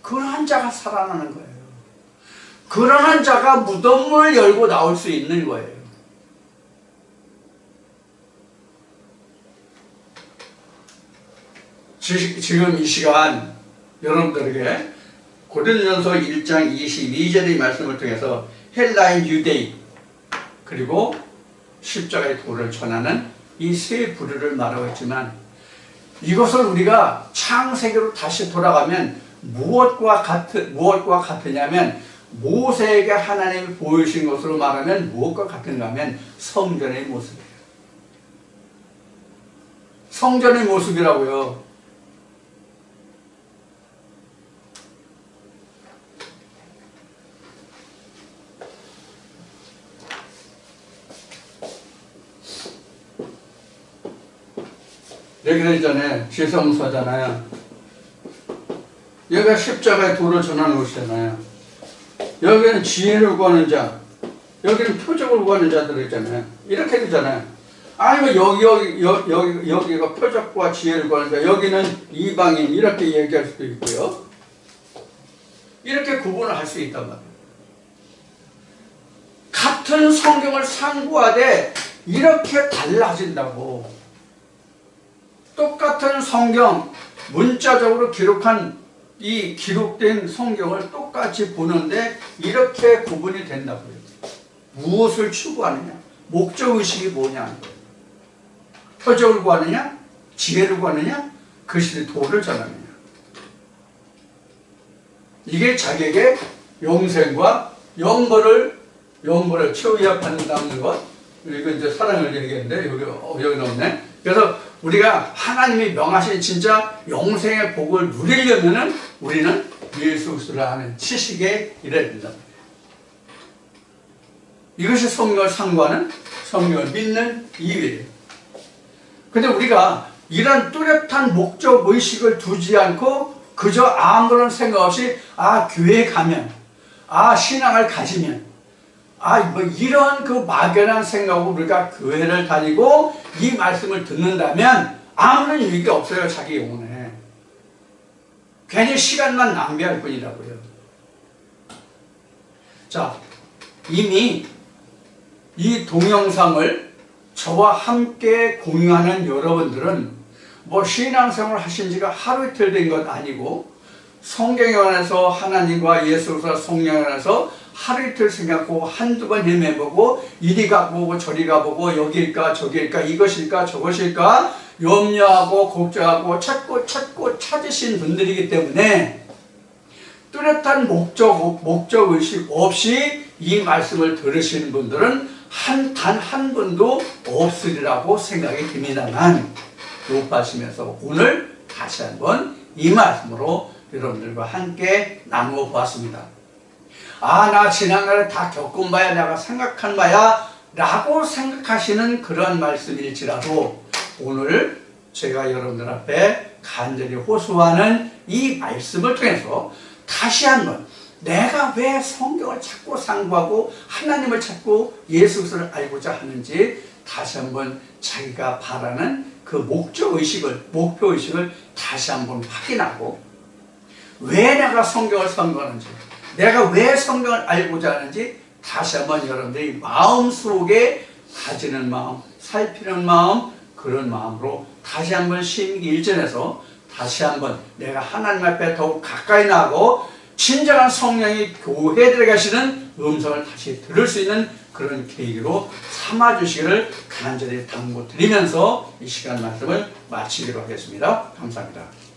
그러한 자가 살아나는 거예요. 그러한 자가 무덤을 열고 나올 수 있는 거예요. 지금 이 시간 여러분들에게 고린도전서 1장 22절의 말씀을 통해서 헬라인 유대인 그리고 십자가의 도를 전하는 이 세 부류를 말하고 있지만 이것을 우리가 창세기로 다시 돌아가면 무엇과 같으냐면 모세에게 하나님이 보이신 것으로 말하면 무엇과 같은가 하면 성전의 모습이에요. 성전의 모습이라고요. 여기는 있잖아요. 지성소잖아요. 여기가 십자가의 도를 전하는 곳이잖아요. 여기는 지혜를 구하는 자, 여기는 표적을 구하는 자들 있잖아요. 이렇게 되잖아요. 아니면 여기가 표적과 지혜를 구하는 자, 여기는 이방인, 이렇게 얘기할 수도 있고요. 이렇게 구분을 할 수 있단 말이에요. 같은 성경을 상고하되 이렇게 달라진다고. 똑같은 성경, 문자적으로 기록한 이 기록된 성경을 똑같이 보는데 이렇게 구분이 된다고요. 무엇을 추구하느냐? 목적의식이 뭐냐? 표적을 구하느냐? 지혜를 구하느냐? 그리스도의 도를 전하느냐? 이게 자기에게 영생과 영벌을 취하받는다는 것. 이거 이제 사랑을 얘기했는데 여기 없네. 그래서 우리가 하나님이 명하신 진짜 영생의 복을 누리려면은 우리는 예수 그리스도를 아는 지식에 이래야 된다. 이것이 성경을 상고하는, 성경을 믿는 이유예요. 근데 우리가 이런 뚜렷한 목적 의식을 두지 않고 그저 아무런 생각 없이 교회에 가면, 신앙을 가지면, 뭐 이런 그 막연한 생각으로 우리가 교회를 다니고 이 말씀을 듣는다면 아무런 유익이 없어요. 자기 영혼에. 괜히 시간만 낭비할 뿐이라고요. 자, 이미 이 동영상을 저와 함께 공유하는 여러분들은 뭐 신앙생활을 하신 지가 하루 이틀 된 것 아니고 성경에 관해서 하나님과 예수 그리스도 성령에 관해서 하루 이틀 생각하고 한두 번 헤매보고 이리 가보고 저리 가보고 여기일까 저기일까 이것일까 저것일까 염려하고 걱정하고 찾고 찾으신 분들이기 때문에 뚜렷한 목적의식 없이 이 말씀을 들으시는 분들은 단 한 분도 없으리라고 생각이 듭니다만 높아지면서 오늘 다시 한번 이 말씀으로 여러분들과 함께 나누어 보았습니다. 나 지난날에 다 겪은 바야, 내가 생각한 바야 라고 생각하시는 그런 말씀일지라도 오늘 제가 여러분들 앞에 간절히 호소하는 이 말씀을 통해서 다시 한번 내가 왜 성경을 찾고 상고하고 하나님을 찾고 예수 그리스도를 알고자 하는지 다시 한번 자기가 바라는 그 목표의식을 다시 한번 확인하고 왜 내가 성경을 선고하는지 내가 왜 성경을 알고자 하는지 다시 한번 여러분들이 마음속에 가지는 마음, 살피는 마음, 그런 마음으로 다시 한번 심기일전해서 다시 한번 내가 하나님 앞에 더욱 가까이 나가고 진정한 성령이 교회에 들어가시는 음성을 다시 들을 수 있는 그런 계기로 삼아주시기를 간절히 당부드리면서 이 시간 말씀을 마치기로 하겠습니다. 감사합니다.